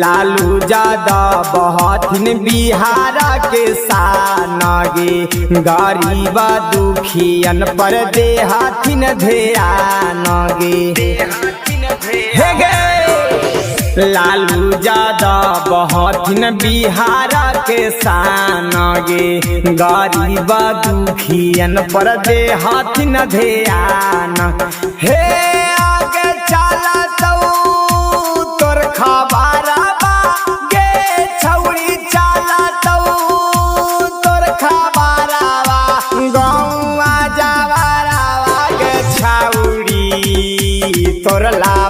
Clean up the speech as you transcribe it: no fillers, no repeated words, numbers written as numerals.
लालू यादव हथिन बिहार के शान गे, गरीब दुखियन पर दे हथिन ध्यान गे। हे गे लालू यादव हथिन बिहार के शान गे, गरीब दुखियन पर दे हथिन ध्यान। हे आगे चला तोर खबर तोर ला